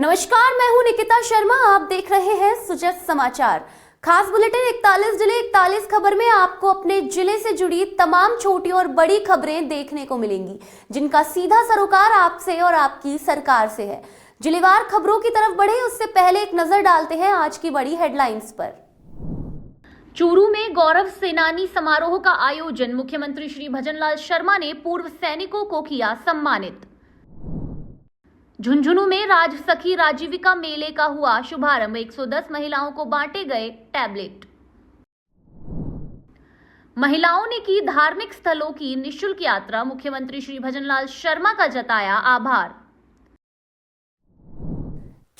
नमस्कार, मैं हूं निकिता शर्मा। आप देख रहे हैं सुजस समाचार। खास बुलेटिन 41 जिले 41 खबर में आपको अपने जिले से जुड़ी तमाम छोटी और बड़ी खबरें देखने को मिलेंगी, जिनका सीधा सरोकार आपसे और आपकी सरकार से है। जिलेवार खबरों की तरफ बढ़े उससे पहले एक नजर डालते हैं आज की बड़ी हेडलाइंस पर। चूरू में गौरव सेनानी समारोह का आयोजन। मुख्यमंत्री श्री भजनलाल शर्मा ने पूर्व सैनिकों को किया सम्मानित। झुंझुनू में राज सखी राजीविका मेले का हुआ शुभारंभ। 110 महिलाओं को बांटे गए टैबलेट। महिलाओं ने की धार्मिक स्थलों की निःशुल्क यात्रा। मुख्यमंत्री श्री भजनलाल शर्मा का जताया आभार।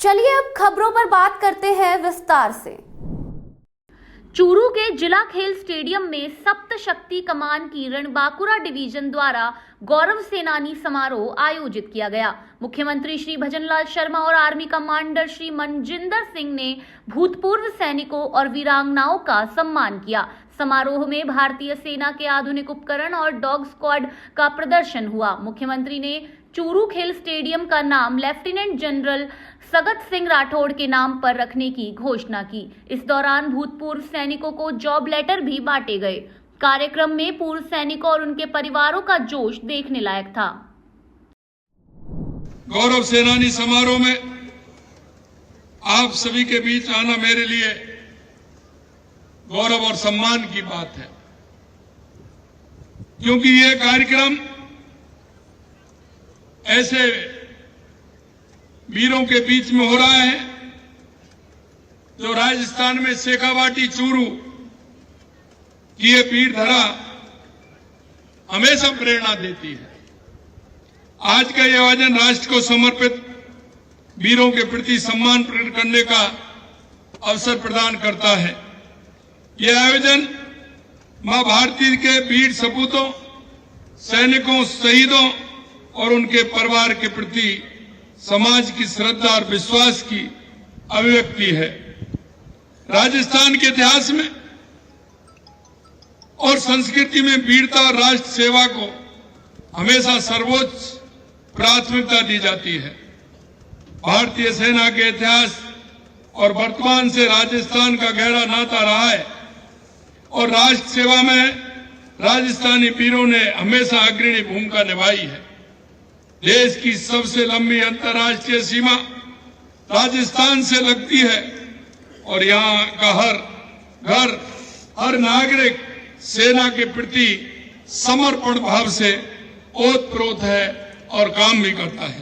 चलिए अब खबरों पर बात करते हैं विस्तार से। चूरू के जिला खेल स्टेडियम में सप्त शक्ति कमान की रणबांकुरा डिवीजन द्वारा गौरव सेनानी समारोह आयोजित किया गया। मुख्यमंत्री श्री भजनलाल शर्मा और आर्मी कमांडर श्री मनजिंदर सिंह ने भूतपूर्व सैनिकों और वीरांगनाओं का सम्मान किया। समारोह में भारतीय सेना के आधुनिक उपकरण और डॉग स्क्वाड का प्रदर्शन हुआ। मुख्यमंत्री ने चूरू खेल स्टेडियम का नाम लेफ्टिनेंट जनरल सगत सिंह राठौड़ के नाम पर रखने की घोषणा की। इस दौरान भूतपूर्व सैनिकों को जॉब लेटर भी बांटे गए। कार्यक्रम में पूर्व सैनिकों और उनके परिवारों का जोश देखने लायक था। गौरव सेनानी समारोह में आप सभी के बीच आना मेरे लिए गौरव और सम्मान की बात है, क्योंकि ये कार्यक्रम ऐसे वीरों के बीच में हो रहा है जो राजस्थान में शेखावाटी चूरू की ये पीठ धरा हमेशा प्रेरणा देती है। आज का यह आयोजन राष्ट्र को समर्पित वीरों के प्रति सम्मान प्रकट करने का अवसर प्रदान करता है। यह आयोजन मां भारती के वीर सपूतों, सैनिकों, शहीदों और उनके परिवार के प्रति समाज की श्रद्धा और विश्वास की अभिव्यक्ति है। राजस्थान के इतिहास में और संस्कृति में वीरता और राष्ट्र सेवा को हमेशा सर्वोच्च प्राथमिकता दी जाती है। भारतीय सेना के इतिहास और वर्तमान से राजस्थान का गहरा नाता रहा है और राष्ट्र सेवा में राजस्थानी वीरों ने हमेशा अग्रणी भूमिका निभाई है। देश की सबसे लंबी अंतर्राष्ट्रीय सीमा राजस्थान से लगती है और यहाँ का हर घर, हर नागरिक सेना के प्रति समर्पण भाव से ओतप्रोत है और काम भी करता है।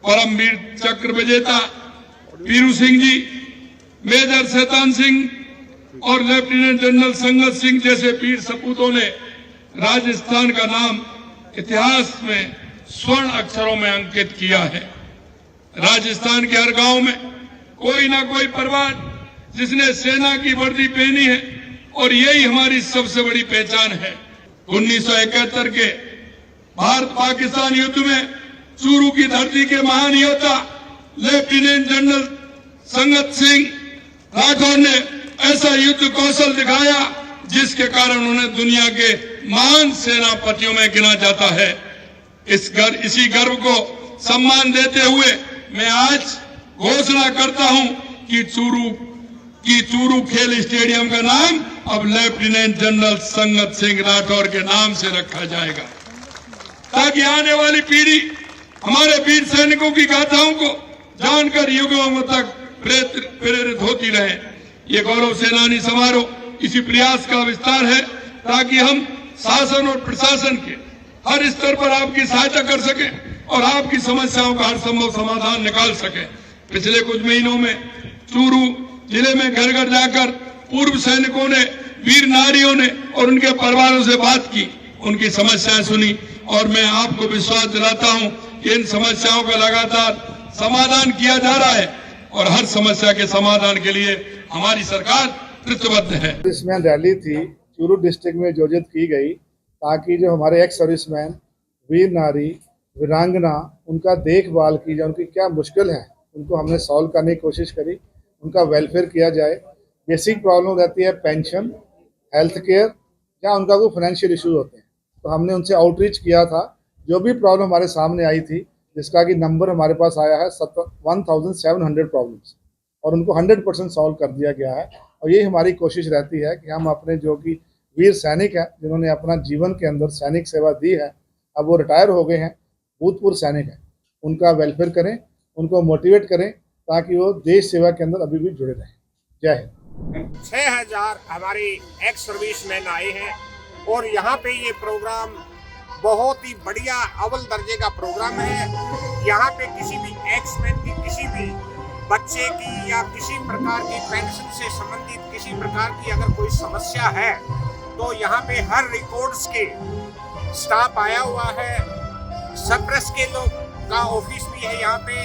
परमवीर चक्र विजेता पीरू सिंह जी, मेजर शैतान सिंह और लेफ्टिनेंट जनरल संगत सिंह जैसे वीर सपूतों ने राजस्थान का नाम इतिहास में स्वर्ण अक्षरों में अंकित किया है। राजस्थान के हर गांव में कोई ना कोई परिवार जिसने सेना की वर्दी पहनी है और यही हमारी सबसे बड़ी पहचान है। 1971 के भारत पाकिस्तान युद्ध में चूरू की धरती के महान योद्धा लेफ्टिनेंट जनरल संगत सिंह राठौड़ ने ऐसा युद्ध कौशल दिखाया जिसके कारण उन्हें दुनिया के महान सेनापतियों में गिना जाता है। इसी गर्व को सम्मान देते हुए मैं आज घोषणा करता हूं कि चूरू खेल स्टेडियम का नाम अब लेफ्टिनेंट जनरल संगत सिंह राठौड़ के नाम से रखा जाएगा, ताकि आने वाली पीढ़ी हमारे वीर सैनिकों की गाथाओं को जानकर युगों तक प्रेरित होती रहे। ये गौरव सेनानी समारोह इसी प्रयास का विस्तार है ताकि हम शासन और प्रशासन के हर स्तर पर आपकी सहायता कर सके और आपकी समस्याओं का हर संभव समाधान निकाल सके। पिछले कुछ महीनों में चूरू जिले में घर घर जाकर पूर्व सैनिकों ने, वीर नारियों ने और उनके परिवारों से बात की, उनकी समस्याएं सुनी और मैं आपको विश्वास दिलाता हूं कि इन समस्याओं का लगातार समाधान किया जा रहा है और हर समस्या के समाधान के लिए हमारी सरकार प्रतिबद्ध है। सर्विसमैन रैली थी चूरू डिस्ट्रिक्ट में आयोजित की गई ताकि जो हमारे एक्स सर्विसमैन, वीर नारी, वीरांगना, उनका देखभाल की जाए, उनकी क्या मुश्किल है उनको हमने सॉल्व करने की कोशिश करी, उनका वेलफेयर किया जाए। बेसिक प्रॉब्लम रहती है पेंशन, हेल्थ केयर या उनका कोई फाइनेंशियल इश्यूज होते हैं, तो हमने उनसे आउटरीच किया था। जो भी प्रॉब्लम हमारे सामने आई थी जिसका कि नंबर हमारे पास आया है 1700 प्रॉब्लम्स, और उनको 100% सॉल्व कर दिया गया है। और यही हमारी कोशिश रहती है कि हम अपने जो कि वीर सैनिक हैं, जिन्होंने अपना जीवन के अंदर सैनिक सेवा दी है, अब वो रिटायर हो गए हैं, भूतपूर्व सैनिक हैं, उनका वेलफेयर करें, उनको मोटिवेट करें ताकि वो देश सेवा के अंदर अभी भी जुड़े रहें। जय हिंद। 6000 हमारे एक्स सर्विसमैन आए हैं और यहाँ पे ये प्रोग्राम बहुत ही बढ़िया अव्वल दर्जे का प्रोग्राम है। यहाँ पे किसी भी एक्समैन की, किसी भी बच्चे की या किसी प्रकार की पेंशन से संबंधित किसी प्रकार की अगर कोई समस्या है तो यहाँ पे हर रिकॉर्ड्स के स्टाफ आया हुआ है। सरप्रेस के लोग का ऑफिस भी है यहाँ पे।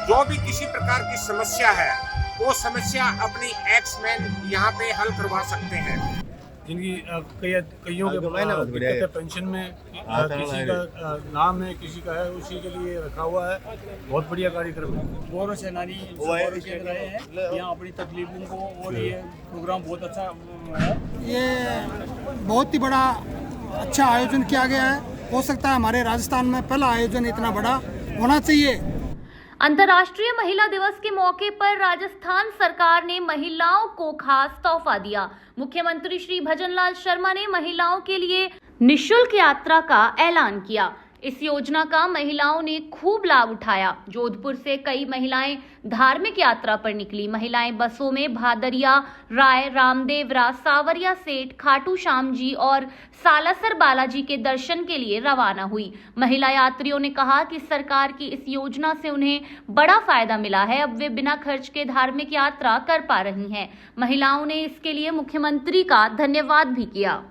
जो भी किसी प्रकार की समस्या है वो समस्या अपनी एक्समैन यहाँ पे हल करवा सकते हैं। जिनकी कईयों के दिक्कत है पेंशन में, किसी का नाम है, किसी का है, उसी के लिए रखा हुआ है। बहुत बढ़िया कार्यक्रम है। गौरव सेनानी केंद्र आए हैं यहाँ अपनी तकलीफों को, और ये प्रोग्राम बहुत अच्छा है। ये बहुत ही बड़ा अच्छा आयोजन किया गया है। हो सकता है हमारे राजस्थान में पहला आयोजन इतना बड़ा होना चाहिए। अंतर्राष्ट्रीय महिला दिवस के मौके पर राजस्थान सरकार ने महिलाओं को खास तोहफा दिया। मुख्यमंत्री श्री भजनलाल शर्मा ने महिलाओं के लिए निःशुल्क यात्रा का ऐलान किया। इस योजना का महिलाओं ने खूब लाभ उठाया। जोधपुर से कई महिलाएं धार्मिक यात्रा पर निकली। महिलाएं बसों में भादरिया, राय, रामदेवरा, सावरिया सेठ, खाटू श्याम जी और सालासर बालाजी के दर्शन के लिए रवाना हुई। महिला यात्रियों ने कहा कि सरकार की इस योजना से उन्हें बड़ा फायदा मिला है। अब वे बिना खर्च के धार्मिक यात्रा कर पा रही हैं। महिलाओं ने इसके लिए मुख्यमंत्री का धन्यवाद भी किया।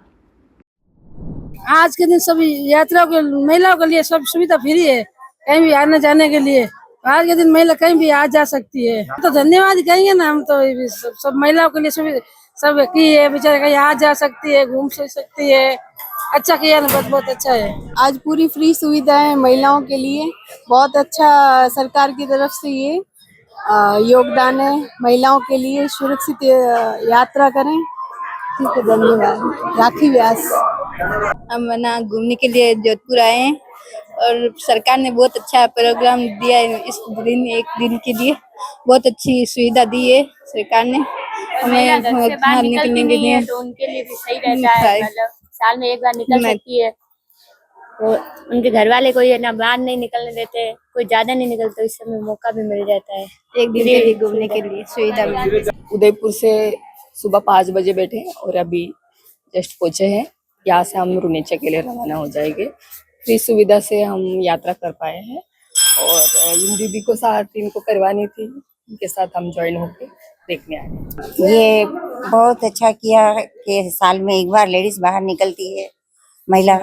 आज के दिन सभी यात्राओं के महिलाओं के लिए सब सुविधा फ्री है, कहीं भी आने जाने के लिए। आज के दिन महिला कहीं भी आ जा सकती है, तो धन्यवाद कहेंगे ना हम तो। सब महिलाओं के लिए सुविधा सब की है, बेचारे कहीं आ जा सकती है, घूम सकती है। अच्छा किया ना, बहुत बहुत अच्छा है। आज पूरी फ्री सुविधा है महिलाओं के लिए, बहुत अच्छा सरकार की तरफ से ये योगदान है। महिलाओं के लिए सुरक्षित यात्रा करें। ठीक है, धन्यवाद। राखी व्यास। हम ना घूमने के लिए जोधपुर आए हैं और सरकार ने बहुत अच्छा प्रोग्राम दिया है। इस दिन, एक दिन के लिए बहुत अच्छी सुविधा दी है सरकार ने हमें। बाहर निकलने के लिए तो उनके लिए भी सही रहता है। मतलब साल में एक बार निकल सकती है, तो उनके घर वाले कोई है ना बाहर नहीं निकलने देते, कोई ज्यादा नहीं निकलता, इस समय मौका भी मिल जाता है एक दिन के लिए घूमने के लिए सुविधा मिल। उदयपुर से सुबह 5 बजे बैठे और अभी जस्ट पहुंचे हैं। यहाँ से हम रुनेचा के लिए रवाना हो जाएंगे। फ्री सुविधा से हम यात्रा कर पाए हैं और इन दीदी को साथ इनको करवानी थी, इनके साथ हम ज्वाइन होकर देखने आए। ये बहुत अच्छा किया कि साल में एक बार लेडीज बाहर निकलती है महिला,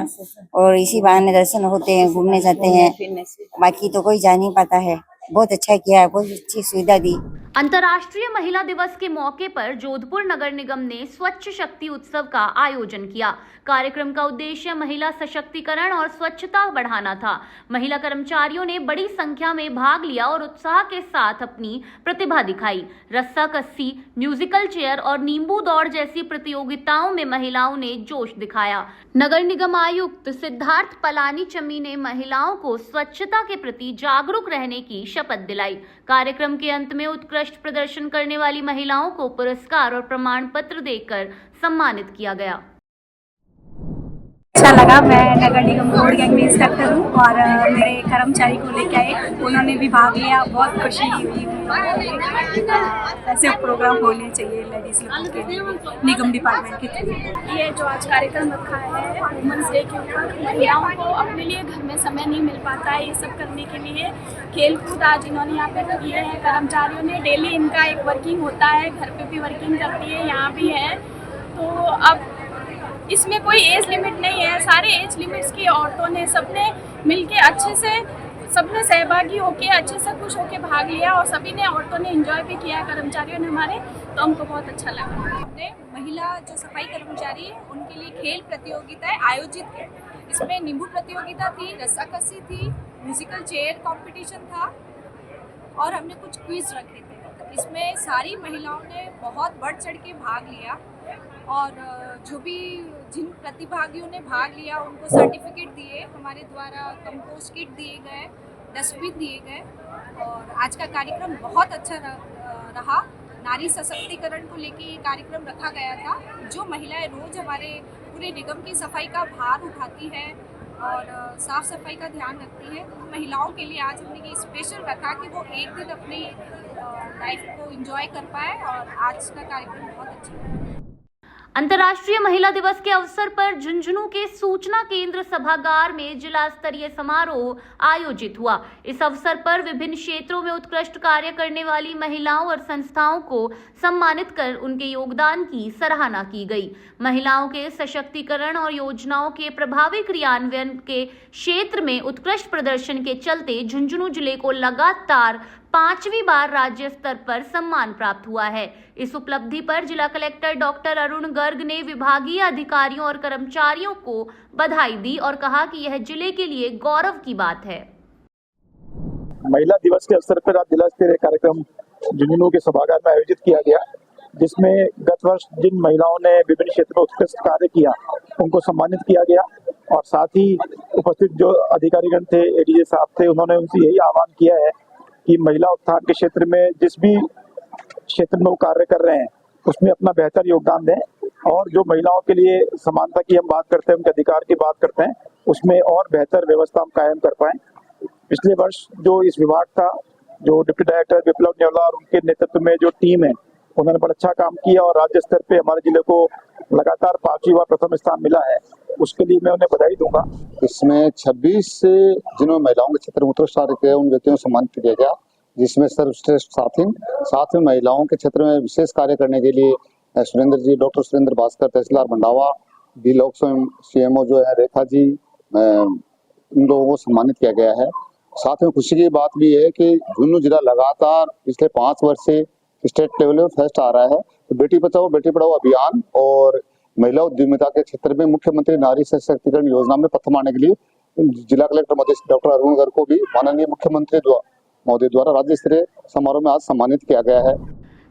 और इसी बहाने दर्शन होते हैं, घूमने जाते हैं। बाकी तो कोई जा नहीं पाता है। बहुत अच्छा किया, बहुत अच्छी सुविधा दी। अंतर्राष्ट्रीय महिला दिवस के मौके पर जोधपुर नगर निगम ने स्वच्छ शक्ति उत्सव का आयोजन किया। कार्यक्रम का उद्देश्य महिला सशक्तिकरण और स्वच्छता बढ़ाना था। महिला कर्मचारियों ने बड़ी संख्या में भाग लिया और उत्साह के साथ अपनी प्रतिभा दिखाई। रस्साकस्सी, म्यूजिकल चेयर और नींबू दौड़ जैसी प्रतियोगिताओं में महिलाओं ने जोश दिखाया। नगर निगम आयुक्त सिद्धार्थ पलानी चमी ने महिलाओं को स्वच्छता के प्रति जागरूक रहने की शपथ दिलाई। कार्यक्रम के अंत में उत्कृष्ट प्रदर्शन करने वाली महिलाओं को पुरस्कार और प्रमाण पत्र देकर सम्मानित किया गया। अच्छा लगा। मैं नगर निगम रोड गैंग में इंस्ट्रक्टर हूँ और मेरे कर्मचारी को लेके आए, उन्होंने भी भाग लिया। बहुत खुशी हुई। ऐसे प्रोग्राम होने चाहिए लेडीज लोगों के निगम डिपार्टमेंट के थ्रू। ये जो आज कार्यक्रम रखा है वुमेन्स डे के ऊपर, महिलाओं को अपने लिए घर में समय नहीं मिल पाता है ये सब करने के लिए। खेल कूद आज इन्होंने यहाँ पे किए हैं कर्मचारियों ने। डेली इनका एक वर्किंग होता है, घर पे भी वर्किंग करती है, यहाँ भी है। तो अब इसमें कोई एज लिमिट नहीं है, सारे एज लिमिट्स की औरतों ने सबने मिलके अच्छे से, सबने सहभागी होके अच्छे से खुश होके भाग लिया और सभी ने, औरतों ने एंजॉय भी किया, कर्मचारियों ने हमारे, तो हमको बहुत अच्छा लगा। हमने महिला जो सफाई कर्मचारी है उनके लिए खेल प्रतियोगिताएं आयोजित की। इसमें नींबू प्रतियोगिता थी, रस्साकस्सी थी, म्यूजिकल चेयर कंपटीशन था और हमने कुछ क्विज रखे थे। इसमें सारी महिलाओं ने बहुत बढ़ चढ़ के भाग लिया और जो भी जिन प्रतिभागियों ने भाग लिया उनको सर्टिफिकेट दिए, हमारे द्वारा कंपोस्ट किट दिए गए, डस्टबिन दिए गए और आज का कार्यक्रम बहुत अच्छा रहा। नारी सशक्तिकरण को लेके ये कार्यक्रम रखा गया था। जो महिलाएं रोज हमारे पूरे निगम की सफाई का भार उठाती है और साफ सफाई का ध्यान रखती है, उन महिलाओं के लिए आज हमने ये स्पेशल रखा कि वो एक दिन अपनी लाइफ को एंजॉय कर पाए और आज का कार्यक्रम बहुत अच्छा है। अंतर्राष्ट्रीय महिला दिवस के अवसर पर झुंझुनू के सूचना केंद्र सभागार में जिला स्तरीय समारोह आयोजित हुआ। इस अवसर पर विभिन्न क्षेत्रों में उत्कृष्ट कार्य करने वाली महिलाओं और संस्थाओं को सम्मानित कर उनके योगदान की सराहना की गई। महिलाओं के सशक्तिकरण और योजनाओं के प्रभावी क्रियान्वयन के क्षेत्र में उत्कृष्ट प्रदर्शन के चलते झुंझुनू जिले को लगातार 5वीं बार राज्य स्तर पर सम्मान प्राप्त हुआ है। इस उपलब्धि पर जिला कलेक्टर डॉक्टर अरुण गर्ग ने विभागीय अधिकारियों और कर्मचारियों को बधाई दी और कहा कि यह जिले के लिए गौरव की बात है। महिला दिवस के अवसर पर आज जिला स्तरीय कार्यक्रम झुंझुनू के सभागार में आयोजित किया गया, जिसमें गत वर्ष जिन महिलाओं ने विभिन्न क्षेत्र में उत्कृष्ट कार्य किया उनको सम्मानित किया गया और साथ ही उपस्थित जो अधिकारीगण थे, एडीजे साहब थे, उन्होंने उनसे यही आह्वान किया है कि महिला उत्थान के क्षेत्र में जिस भी क्षेत्र में वो कार्य कर रहे हैं उसमें अपना बेहतर योगदान दें और जो महिलाओं के लिए समानता की हम बात करते हैं, उनके अधिकार की बात करते हैं, उसमें और बेहतर व्यवस्था हम कायम कर पाएं। पिछले वर्ष जो इस विभाग था, जो डिप्टी डायरेक्टर विप्लव नेवला और उनके नेतृत्व में जो टीम है, उन्होंने बड़ा अच्छा काम किया और राज्य स्तर पे हमारे जिले को लगातार 5वीं बार प्रथम स्थान मिला है। उसके लिए मैं उन्हें बधाई दूंगा। इसमें 26 से जिन्होंने महिलाओं के क्षेत्र में उत्कृष्ट कार्य किया उन व्यक्तियों को सम्मानित किया गया, जिसमें सर्वश्रेष्ठ साथ में महिलाओं के क्षेत्र में विशेष कार्य करने के लिए सुरेंद्र जी, डॉक्टर सुरेंद्र भास्कर, तहसीलदार भंडावा, डी लोक सीएमओ जो है रेखा जी, इन लोगों को सम्मानित किया गया है। साथ में खुशी की बात भी है कि झुंझुनू जिला लगातार पिछले 5 वर्ष से स्टेट लेवल में फर्स्ट आ रहा है। तो बेटी बचाओ बेटी पढ़ाओ अभियान और महिला उद्यमिता के क्षेत्र में मुख्यमंत्री नारी सशक्तिकरण योजना में प्रथम आने के लिए जिला कलेक्टर महोदय डॉक्टर अरुण गर्ग को भी माननीय मुख्यमंत्री महोदय द्वारा राज्य स्तरीय समारोह में आज सम्मानित किया गया है।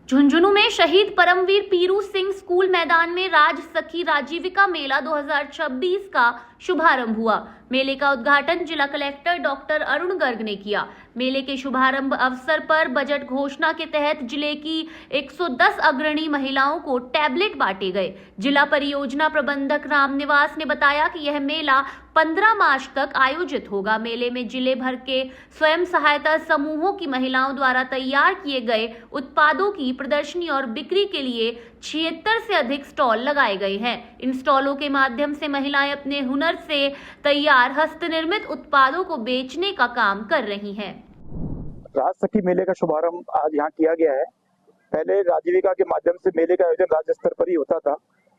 झुंझुनू में शहीद परमवीर पीरू सिंह स्कूल मैदान में राज सखी राजीविका मेला 2026 का शुभारंभ हुआ। मेले का उद्घाटन जिला कलेक्टर डॉक्टर अरुण गर्ग ने किया। मेले के शुभारंभ अवसर पर बजट घोषणा के तहत जिले की 110 अग्रणी महिलाओं को टैबलेट बांटे गए। जिला परियोजना प्रबंधक रामनिवास ने बताया कि यह मेला 15 मार्च तक आयोजित होगा। मेले में जिले भर के स्वयं सहायता समूहों की महिलाओं द्वारा तैयार किए गए उत्पादों की प्रदर्शनी और बिक्री के लिए 76 से अधिक स्टॉल लगाए गए हैं। इन स्टॉलों के माध्यम से महिलाएं अपने हुनर से तैयार हस्तनिर्मित उत्पादों को बेचने का काम कर रही हैं। राज सखी मेले का शुभारंभ आज यहाँ किया गया है। पहले राजीविका के माध्यम से मेले का आयोजन राज्य स्तर पर ही होता था।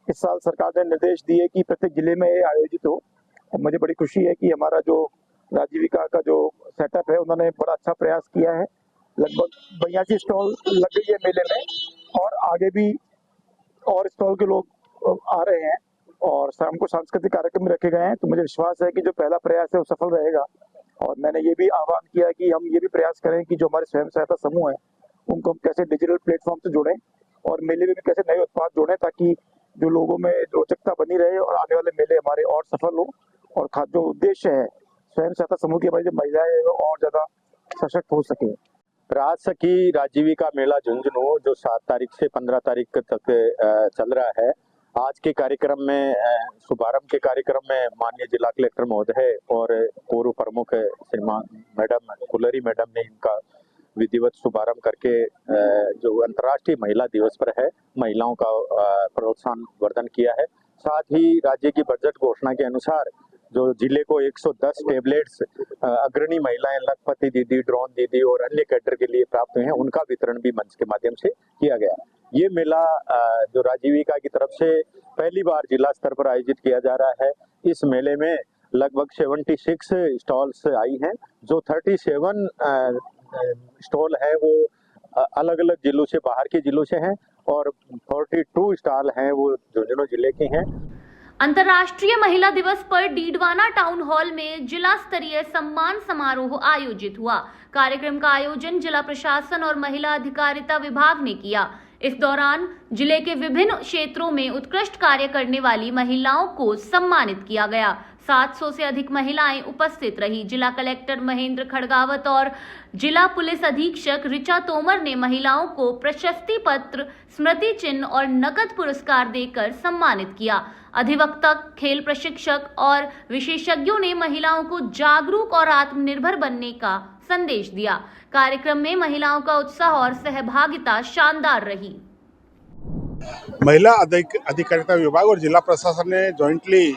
इस साल सरकार ने निर्देश दिए कि प्रत्येक जिले में ये आयोजित हो और मुझे बड़ी खुशी है कि हमारा जो राजीविका का जो सेटअप है, उन्होंने बड़ा अच्छा प्रयास किया है। लगभग 82 स्टॉल लग गई है मेले में और आगे भी और स्टॉल के लोग आ रहे हैं और शाम को सांस्कृतिक कार्यक्रम रखे गए हैं। तो मुझे विश्वास है कि जो पहला प्रयास है वो सफल रहेगा और मैंने ये भी आह्वान किया है कि हम ये भी प्रयास करें कि जो हमारे स्वयं सहायता समूह है उनको हम कैसे डिजिटल प्लेटफॉर्म से जोड़ें और मेले में भी कैसे नए उत्पाद जोड़ें ताकि जो लोगों में रोचकता बनी रहे और आने वाले मेले हमारे और सफल हो और जो उद्देश्य है स्वयं सहायता समूह की हमारी जो महिलाएं और ज्यादा सशक्त हो सके। राज सखी राजीविका मेला झुंझुनू जो 7 तारीख से 15 तारीख तक चल रहा है। आज के कार्यक्रम में शुभारंभ के कार्यक्रम में माननीय जिला कलेक्टर महोदय और पूर्व प्रमुख श्रीमान मैडम कुलरी मैडम ने इनका विधिवत शुभारंभ करके जो अंतर्राष्ट्रीय महिला दिवस पर है महिलाओं का प्रोत्साहन वर्धन किया है। साथ ही राज्य की बजट घोषणा के अनुसार जो जिले को 110 टेबलेट्स अग्रणी महिलाएं लखपति दीदी, ड्रोन दीदी और अन्य कैडर के लिए प्राप्त हुए हैं, उनका वितरण भी मंच के माध्यम से किया गया। ये मेला जो राजीविका की तरफ से पहली बार जिला स्तर पर आयोजित किया जा रहा है। इस मेले में लगभग 76 स्टॉल्स आई हैं। जो 37 स्टॉल है वो अलग अलग जिलों से, बाहर के जिलों से हैं और 42 स्टॉल हैं वो झुंझुनू जिले के हैं। अंतर्राष्ट्रीय महिला दिवस पर डीडवाना टाउन हॉल में जिला स्तरीय सम्मान समारोह आयोजित हुआ। कार्यक्रम का आयोजन जिला प्रशासन और महिला अधिकारिता विभाग ने किया। इस दौरान जिले के विभिन्न क्षेत्रों में उत्कृष्ट कार्य करने वाली महिलाओं को सम्मानित किया गया। 700 से अधिक महिलाएं उपस्थित रही। जिला कलेक्टर महेंद्र खड़गावत और जिला पुलिस अधीक्षक ऋचा तोमर ने महिलाओं को प्रशस्ति पत्र, स्मृति चिन्ह और नकद पुरस्कार देकर सम्मानित किया। अधिवक्ता, खेल प्रशिक्षक और विशेषज्ञों ने महिलाओं को जागरूक और आत्मनिर्भर बनने का संदेश दिया। कार्यक्रम में महिलाओं का उत्साह और सहभागिता शानदार रही। महिला अधिकारिता विभाग और जिला प्रशासन ने जॉइंटली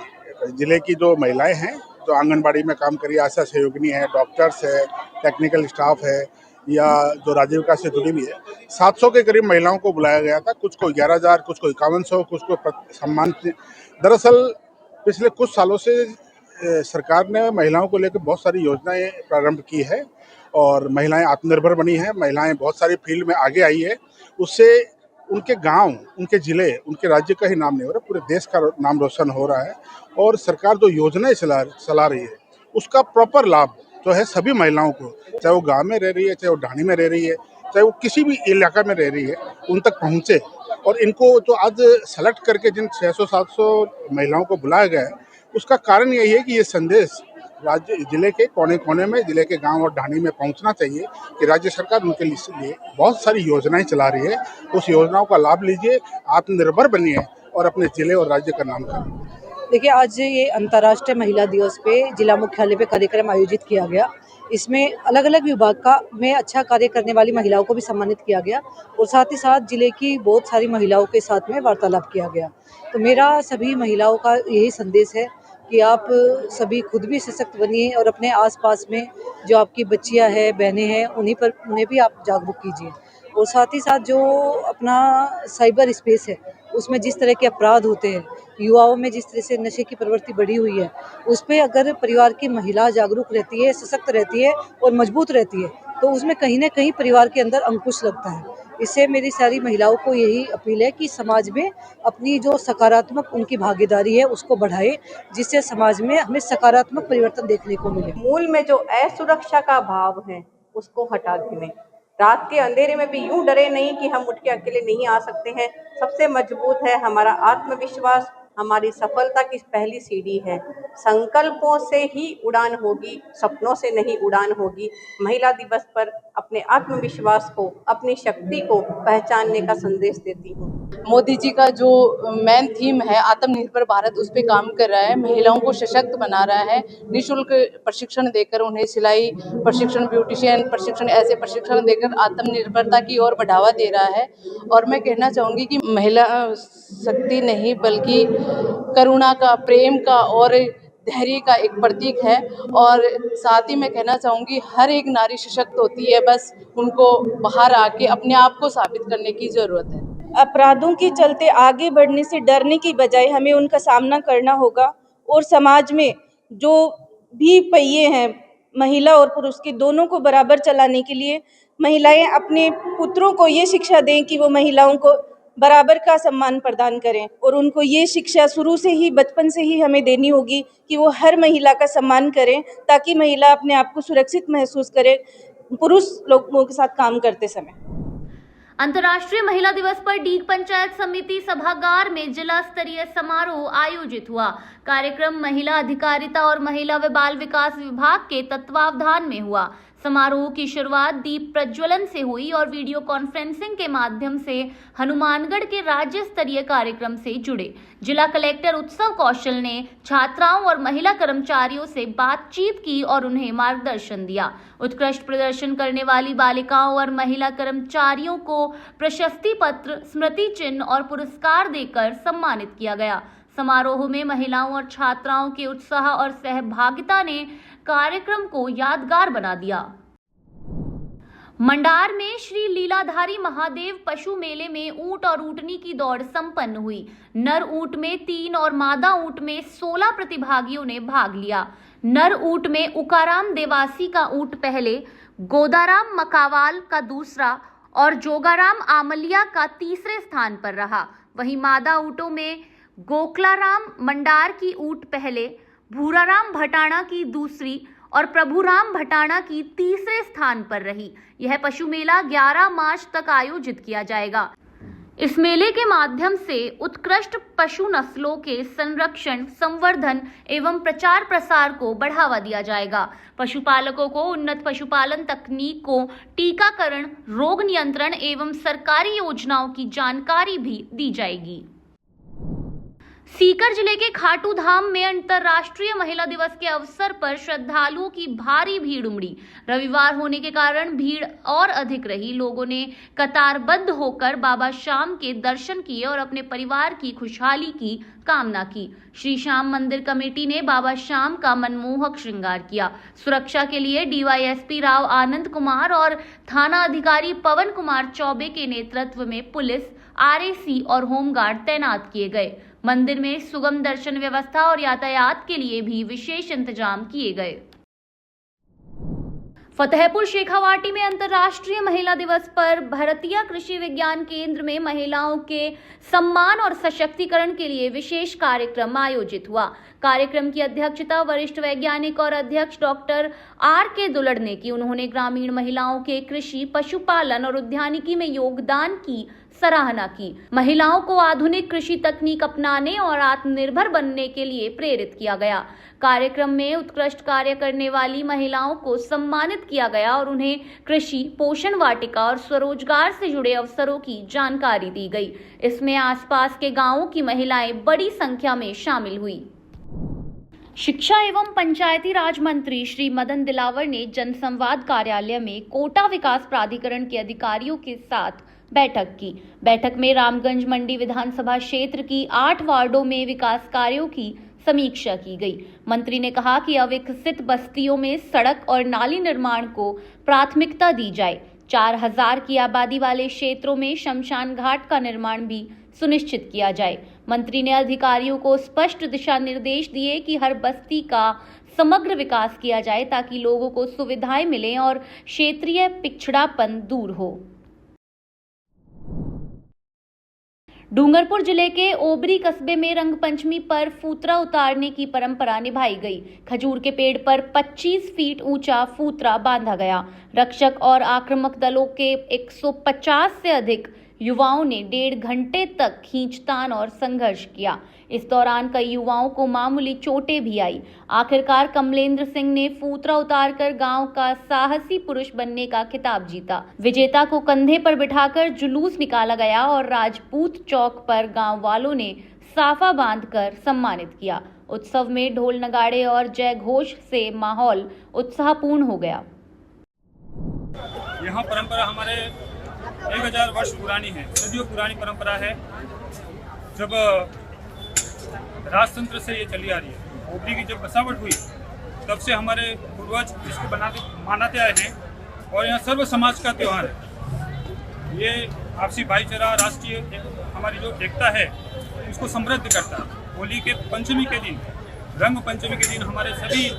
जिले की जो महिलाएं हैं, जो आंगनबाड़ी में काम करी, आशा सहयोगिनी है, डॉक्टर्स है, टेक्निकल स्टाफ है या जो राजीविका से जुड़ी हुई है, 700 के करीब महिलाओं को बुलाया गया था। कुछ को 11,000, कुछ को 5100, कुछ को सम्मान। दरअसल पिछले कुछ सालों से सरकार ने महिलाओं को लेकर बहुत सारी योजनाएं प्रारंभ की है और महिलाएं आत्मनिर्भर बनी हैं। महिलाएं बहुत सारी फील्ड में आगे आई है। उससे उनके गांव, उनके जिले, उनके राज्य का ही नाम नहीं हो रहा, पूरे देश का नाम रोशन हो रहा है। और सरकार जो योजनाएं चला रही है उसका प्रॉपर लाभ जो है सभी महिलाओं को, चाहे वो गांव में रह रही है, चाहे वो ढाणी में रह रही है, चाहे वो किसी भी इलाका में रह रही है, उन तक पहुंचे। और इनको जो आज सेलेक्ट करके जिन 600-700 महिलाओं को बुलाया गया है, उसका कारण यही है कि ये संदेश राज्य जिले के कोने कोने में, जिले के गांव और ढाणी में पहुंचना चाहिए कि राज्य सरकार उनके लिए बहुत सारी योजनाएं चला रही है। उस योजनाओं का लाभ लीजिए, आत्मनिर्भर बनिए और अपने जिले और राज्य का नाम करें। देखिए, आज ये अंतर्राष्ट्रीय महिला दिवस पे जिला मुख्यालय पे कार्यक्रम आयोजित किया गया। इसमें अलग अलग विभाग में अच्छा कार्य करने वाली महिलाओं को भी सम्मानित किया गया और साथ ही साथ जिले की बहुत सारी महिलाओं के साथ में वार्तालाप किया गया। तो मेरा सभी महिलाओं का यही संदेश है कि आप सभी खुद भी सशक्त बनिए और अपने आसपास में जो आपकी बच्चियां हैं, बहनें हैं, उन्हें भी आप जागरूक कीजिए। और साथ ही साथ जो अपना साइबर स्पेस है, उसमें जिस तरह के अपराध होते हैं, युवाओं में जिस तरह से नशे की प्रवृत्ति बढ़ी हुई है, उस पर अगर परिवार की महिला जागरूक रहती है, सशक्त रहती है और मजबूत रहती है, तो उसमें कहीं ना कहीं परिवार के अंदर अंकुश लगता है। इससे मेरी सारी महिलाओं को यही अपील है कि समाज में अपनी जो सकारात्मक उनकी भागीदारी है उसको बढ़ाए, जिससे समाज में हमें सकारात्मक परिवर्तन देखने को मिले। मूल में जो असुरक्षा का भाव है उसको हटा दें। रात के अंधेरे में भी यूं डरे नहीं कि हम उठ के अकेले नहीं आ सकते हैं। सबसे मजबूत है हमारा आत्मविश्वास। हमारी सफलता की पहली सीढ़ी है। संकल्पों से ही उड़ान होगी, सपनों से नहीं उड़ान होगी। महिला दिवस पर अपने आत्मविश्वास को, अपनी शक्ति को पहचानने का संदेश देती हूँ। मोदी जी का जो मेन थीम है आत्मनिर्भर भारत, उस पे काम कर रहा है। महिलाओं को सशक्त बना रहा है। निःशुल्क प्रशिक्षण देकर उन्हें सिलाई प्रशिक्षण, ब्यूटिशियन प्रशिक्षण, ऐसे प्रशिक्षण देकर आत्मनिर्भरता की ओर बढ़ावा दे रहा है। और मैं कहना चाहूँगी कि महिला शक्ति नहीं बल्कि करुणा का, प्रेम का और धैर्य का एक प्रतीक है। और साथ ही मैं कहना चाहूँगी हर एक नारी सशक्त होती है, बस उनको बाहर आके अपने आप को साबित करने की ज़रूरत है। अपराधों के चलते आगे बढ़ने से डरने की बजाय हमें उनका सामना करना होगा और समाज में जो भी पहिए हैं महिला और पुरुष के, दोनों को बराबर चलाने के लिए महिलाएं अपने पुत्रों को ये शिक्षा दें कि वो महिलाओं को बराबर का सम्मान प्रदान करें। और उनको ये शिक्षा शुरू से ही, बचपन से ही हमें देनी होगी कि वो हर महिला का सम्मान करें, ताकि महिला अपने आप को सुरक्षित महसूस करे पुरुष लोगों के साथ काम करते समय। अंतर्राष्ट्रीय महिला दिवस पर डीग पंचायत समिति सभागार में जिला स्तरीय समारोह आयोजित हुआ। कार्यक्रम महिला अधिकारिता और महिला व बाल विकास विभाग के तत्वावधान में हुआ। समारोह की शुरुआत दीप प्रज्वलन से हुई और वीडियो कॉन्फ्रेंसिंग के माध्यम से हनुमानगढ़ के राज्य स्तरीय कार्यक्रम से जुड़े। जिला कलेक्टर उत्सव कौशल ने छात्राओं और महिला कर्मचारियों से बातचीत की और उन्हें मार्गदर्शन दिया। उत्कृष्ट प्रदर्शन करने वाली बालिकाओं और महिला कर्मचारियों को प्रशस्ति पत्र, स्मृति चिन्ह और पुरस्कार देकर सम्मानित किया गया। समारोह में महिलाओं और छात्राओं के उत्साह और सहभागिता ने कार्यक्रम को यादगार बना दिया। मंडार में श्री लीलाधारी महादेव पशु मेले में ऊंट और ऊंटनी की दौड़ संपन्न हुई। नर ऊंट में 3 और मादा ऊंट में 16 प्रतिभागियों ने भाग लिया। नर ऊंट में उकाराम देवासी का ऊंट पहले, गोदाराम मकावाल का दूसरा और जोगाराम आमलिया का तीसरे स्थान पर रहा। वहीं मादा ऊंटों में गोकलाराम मंडार की ऊंट पहले, भूराराम भटाना की दूसरी और प्रभुराम भटाना की तीसरे स्थान पर रही। यह पशु मेला 11 मार्च तक आयोजित किया जाएगा। इस मेले के माध्यम से उत्कृष्ट पशु नस्लों के संरक्षण, संवर्धन एवं प्रचार प्रसार को बढ़ावा दिया जाएगा। पशुपालकों को उन्नत पशुपालन तकनीकों, टीकाकरण, रोग नियंत्रण एवं सरकारी योजनाओं की जानकारी भी दी जाएगी। सीकर जिले के खाटू धाम में अंतर्राष्ट्रीय महिला दिवस के अवसर पर श्रद्धालुओं की भारी भीड़ उमड़ी। रविवार होने के कारण भीड़ और अधिक रही। लोगों ने कतारबद्ध होकर बाबा श्याम के दर्शन किए और अपने परिवार की खुशहाली की कामना की। श्री श्याम मंदिर कमेटी ने बाबा श्याम का मनमोहक श्रृंगार किया। सुरक्षा के लिए डीवाईएसपी राव आनंद कुमार और थाना अधिकारी पवन कुमार चौबे के नेतृत्व में पुलिस, आरएसी और होमगार्ड तैनात किए गए। मंदिर में सुगम दर्शन व्यवस्था और यातायात के लिए भी विशेष इंतजाम किए गए। फतेहपुर शेखावाटी में अंतर्राष्ट्रीय महिला दिवस पर भारतीय कृषि विज्ञान केंद्र में महिलाओं के सम्मान और सशक्तिकरण के लिए विशेष कार्यक्रम आयोजित हुआ। कार्यक्रम की अध्यक्षता वरिष्ठ वैज्ञानिक और अध्यक्ष डॉक्टर R.K. दुलड़ ने की। उन्होंने ग्रामीण महिलाओं के कृषि, पशुपालन और उद्यानिकी में योगदान की सराहना की। महिलाओं को आधुनिक कृषि तकनीक अपनाने और आत्मनिर्भर बनने के लिए प्रेरित किया गया। कार्यक्रम में उत्कृष्ट कार्य करने वाली महिलाओं को सम्मानित किया गया और उन्हें कृषि, पोषण वाटिका और स्वरोजगार से जुड़े अवसरों की जानकारी दी गई। इसमें आसपास के गांवों की महिलाएं बड़ी संख्या में शामिल हुई। शिक्षा एवं पंचायती राज मंत्री श्री मदन दिलावर ने जनसंवाद कार्यालय में कोटा विकास प्राधिकरण के अधिकारियों के साथ बैठक की। बैठक में रामगंज मंडी विधानसभा क्षेत्र की 8 वार्डों में विकास कार्यों की समीक्षा की गई। मंत्री ने कहा कि अविकसित बस्तियों में सड़क और नाली निर्माण को प्राथमिकता दी जाए। 4000 की आबादी वाले क्षेत्रों में शमशान घाट का निर्माण भी सुनिश्चित किया जाए। मंत्री ने अधिकारियों को स्पष्ट दिशा निर्देश दिए कि हर बस्ती का समग्र विकास किया जाए ताकि लोगों को सुविधाएं मिलें और क्षेत्रीय पिछड़ापन दूर हो। डूंगरपुर जिले के ओबरी कस्बे में रंगपंचमी पर फूतरा उतारने की परंपरा निभाई गई। खजूर के पेड़ पर 25 फीट ऊंचा फूतरा बांधा गया। रक्षक और आक्रामक दलों के 150 से अधिक युवाओं ने 1.5 घंटे तक खींचतान और संघर्ष किया। इस दौरान कई युवाओं को मामूली चोटें भी आई। आखिरकार कमलेंद्र सिंह ने फूतरा उतारकर गांव का साहसी पुरुष बनने का खिताब जीता। विजेता को कंधे पर बिठाकर जुलूस निकाला गया और राजपूत चौक पर गांव वालों ने साफा बांधकर सम्मानित किया। उत्सव में ढोल नगाड़े और जय घोष से माहौल उत्साहपूर्ण हो गया। यहाँ परंपरा हमारे 1000 वर्ष पुरानी है, सदियों पुरानी परंपरा है। जब राजतंत्र से ये चली आ रही है, ओबरी की जब बसावट हुई तब से हमारे पूर्वज इसको मनाते आए हैं और यहाँ सर्व समाज का त्यौहार है। ये आपसी भाईचारा, राष्ट्रीय हमारी जो एकता है उसको समृद्ध करता है। होली के पंचमी के दिन, रंग पंचमी के दिन हमारे सभी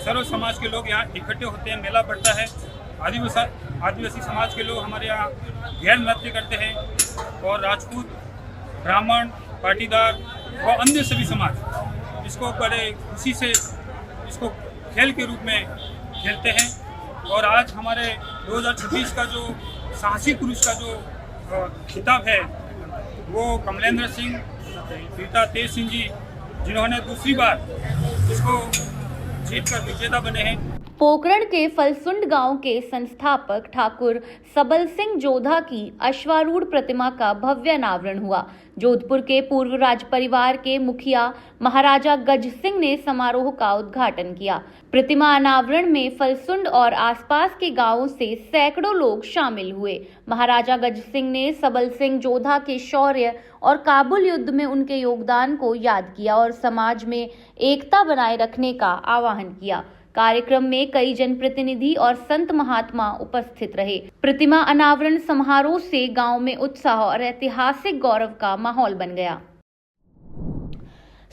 सर्व समाज के लोग यहाँ इकट्ठे होते हैं, मेला पड़ता है। आदिवासी समाज के लोग हमारे यहाँ गैर नृत्य करते हैं और राजपूत, ब्राह्मण, पाटीदार और अन्य सभी समाज इसको बड़े खुशी से इसको खेल के रूप में खेलते हैं। और आज हमारे 2026 का जो साहसी पुरुष का जो खिताब है वो कमलेंद्र सिंह, पिता तेज सिंह जी, जिन्होंने दूसरी बार इसको जीतकर विजेता बने हैं। पोकरण के फलसुंड गांव के संस्थापक ठाकुर सबल सिंह जोधा की अश्वारूढ़ प्रतिमा का भव्य अनावरण हुआ। जोधपुर के पूर्व राज परिवार के मुखिया महाराजा गज सिंह ने समारोह का उद्घाटन किया। प्रतिमा अनावरण में फलसुंड और आसपास के गांवों से सैकड़ों लोग शामिल हुए। महाराजा गज सिंह ने सबल सिंह जोधा के शौर्य और काबुल युद्ध में उनके योगदान को याद किया और समाज में एकता बनाए रखने का आह्वान किया। कार्यक्रम में कई जनप्रतिनिधि और संत महात्मा उपस्थित रहे। प्रतिमा अनावरण समारोह से गांव में उत्साह और ऐतिहासिक गौरव का माहौल बन गया।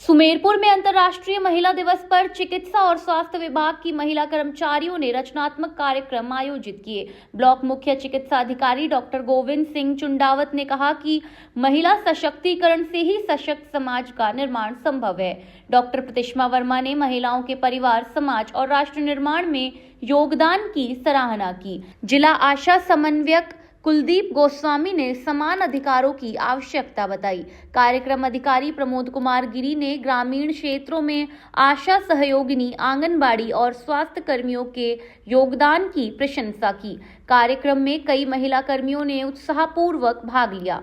सुमेरपुर में अंतर्राष्ट्रीय महिला दिवस पर चिकित्सा और स्वास्थ्य विभाग की महिला कर्मचारियों ने रचनात्मक कार्यक्रम आयोजित किए। ब्लॉक मुख्य चिकित्सा अधिकारी डॉक्टर गोविंद सिंह चुंडावत ने कहा कि महिला सशक्तिकरण से ही सशक्त समाज का निर्माण संभव है। डॉक्टर प्रतिष्मा वर्मा ने महिलाओं के परिवार, समाज और राष्ट्र निर्माण में योगदान की सराहना की। जिला आशा समन्वयक कुलदीप गोस्वामी ने समान अधिकारों की आवश्यकता बताई। कार्यक्रम अधिकारी प्रमोद कुमार गिरी ने ग्रामीण क्षेत्रों में आशा सहयोगिनी, आंगनबाड़ी और स्वास्थ्य कर्मियों के योगदान की प्रशंसा की। कार्यक्रम में कई महिला कर्मियों ने उत्साहपूर्वक भाग लिया।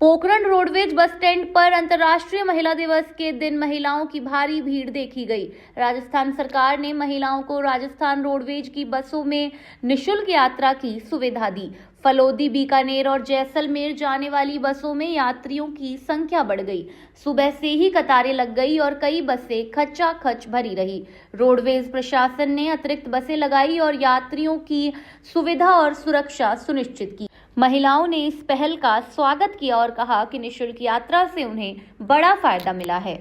पोखरण रोडवेज बस स्टैंड पर अंतर्राष्ट्रीय महिला दिवस के दिन महिलाओं की भारी भीड़ देखी गई। राजस्थान सरकार ने महिलाओं को राजस्थान रोडवेज की बसों में निःशुल्क यात्रा की सुविधा दी। फलोदी, बीकानेर और जैसलमेर जाने वाली बसों में यात्रियों की संख्या बढ़ गई। सुबह से ही कतारें लग गई और कई बसें खचाखच भरी रही। रोडवेज प्रशासन ने अतिरिक्त बसें लगाई और यात्रियों की सुविधा और सुरक्षा सुनिश्चित की। महिलाओं ने इस पहल का स्वागत किया और कहा कि निःशुल्क यात्रा से उन्हें बड़ा फायदा मिला है।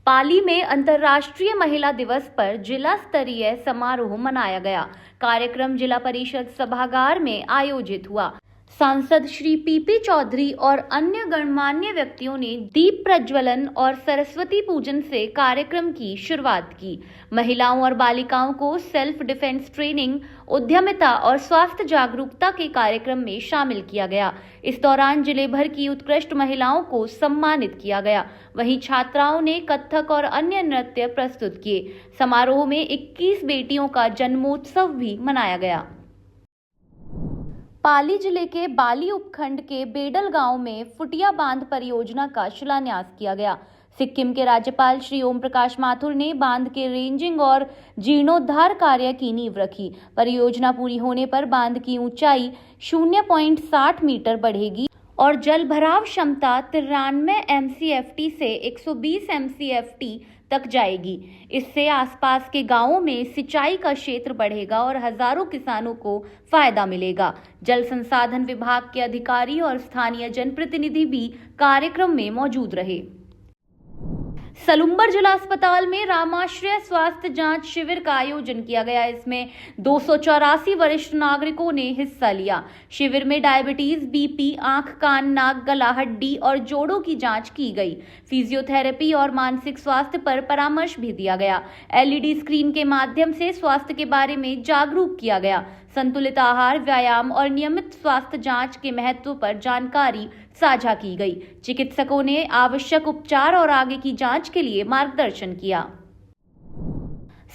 पाली में अंतर्राष्ट्रीय महिला दिवस पर जिला स्तरीय समारोह मनाया गया। कार्यक्रम जिला परिषद सभागार में आयोजित हुआ। सांसद श्री पीपी चौधरी और अन्य गणमान्य व्यक्तियों ने दीप प्रज्वलन और सरस्वती पूजन से कार्यक्रम की शुरुआत की। महिलाओं और बालिकाओं को सेल्फ डिफेंस ट्रेनिंग, उद्यमिता और स्वास्थ्य जागरूकता के कार्यक्रम में शामिल किया गया। इस दौरान जिले भर की उत्कृष्ट महिलाओं को सम्मानित किया गया। वहीं छात्राओं ने कथक और अन्य नृत्य प्रस्तुत किए। समारोह में 21 बेटियों का जन्मोत्सव भी मनाया गया। पाली जिले के बाली उपखंड के बेडल गांव में फुटिया बांध परियोजना का शिलान्यास किया गया। सिक्किम के राज्यपाल श्री ओम प्रकाश माथुर ने बांध के रेंजिंग और जीर्णोद्धार कार्य की नींव रखी। परियोजना पूरी होने पर बांध की ऊंचाई 0.60 मीटर बढ़ेगी और जल भराव क्षमता 93 MCFT से 120 MCFT तक जाएगी। इससे आसपास के गांवों में सिंचाई का क्षेत्र बढ़ेगा और हजारों किसानों को फायदा मिलेगा। जल संसाधन विभाग के अधिकारी और स्थानीय जनप्रतिनिधि भी कार्यक्रम में मौजूद रहे। सलुम्बर जिला अस्पताल में रामाश्रय स्वास्थ्य जांच शिविर का आयोजन किया गया। इसमें 284 वरिष्ठ नागरिकों ने हिस्सा लिया। शिविर में डायबिटीज, बीपी, आंख, कान, नाक, गला, हड्डी और जोड़ों की जांच की गई। फिजियोथेरेपी और मानसिक स्वास्थ्य पर परामर्श भी दिया गया। LED स्क्रीन के माध्यम से स्वास्थ्य के बारे में जागरूक किया गया। संतुलित आहार, व्यायाम और नियमित स्वास्थ्य जांच के महत्व पर जानकारी साझा की गई। चिकित्सकों ने आवश्यक उपचार और आगे की जांच के लिए मार्गदर्शन किया।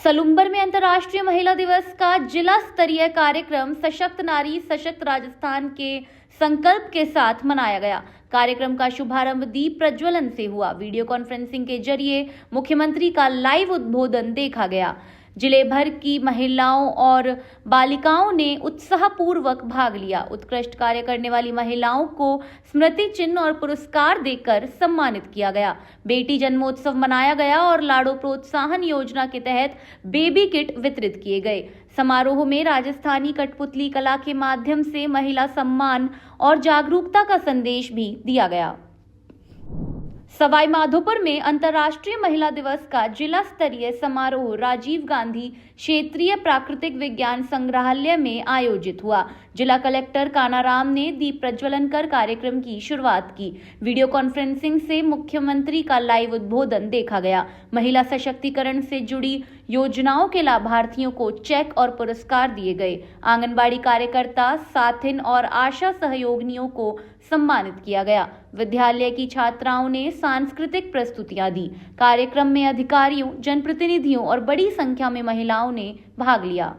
सलुम्बर में अंतर्राष्ट्रीय महिला दिवस का जिला स्तरीय कार्यक्रम सशक्त नारी सशक्त राजस्थान के संकल्प के साथ मनाया गया। कार्यक्रम का शुभारंभ दीप प्रज्वलन से हुआ। वीडियो कॉन्फ्रेंसिंग के जरिए मुख्यमंत्री का लाइव उद्बोधन देखा गया। जिले भर की महिलाओं और बालिकाओं ने उत्साहपूर्वक भाग लिया। उत्कृष्ट कार्य करने वाली महिलाओं को स्मृति चिन्ह और पुरस्कार देकर सम्मानित किया गया। बेटी जन्मोत्सव मनाया गया और लाड़ो प्रोत्साहन योजना के तहत बेबी किट वितरित किए गए। समारोह में राजस्थानी कठपुतली कला के माध्यम से महिला सम्मान और जागरूकता का संदेश भी दिया गया। सवाई माधोपुर में अंतर्राष्ट्रीय महिला दिवस का जिला स्तरीय समारोह राजीव गांधी क्षेत्रीय प्राकृतिक विज्ञान संग्रहालय में आयोजित हुआ। जिला कलेक्टर कानाराम ने दीप प्रज्वलन कर कार्यक्रम की शुरुआत की। वीडियो कॉन्फ्रेंसिंग से मुख्यमंत्री का लाइव उद्बोधन देखा गया। महिला सशक्तिकरण से जुड़ी योजनाओं के लाभार्थियों को चेक और पुरस्कार दिए गए। आंगनबाड़ी कार्यकर्ता, साथिन और आशा सहयोगिनियों को सम्मानित किया गया। विद्यालय की छात्राओं ने सांस्कृतिक प्रस्तुतियां दी। कार्यक्रम में अधिकारियों, जनप्रतिनिधियों और बड़ी संख्या में महिलाओं ने भाग लिया।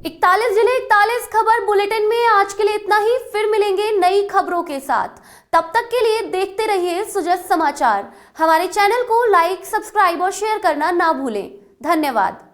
41 जिले 41 खबर बुलेटिन में आज के लिए इतना ही। फिर मिलेंगे नई खबरों के साथ। तब तक के लिए देखते रहिए सुजस समाचार। हमारे चैनल को लाइक, सब्सक्राइब और शेयर करना ना भूलें। धन्यवाद।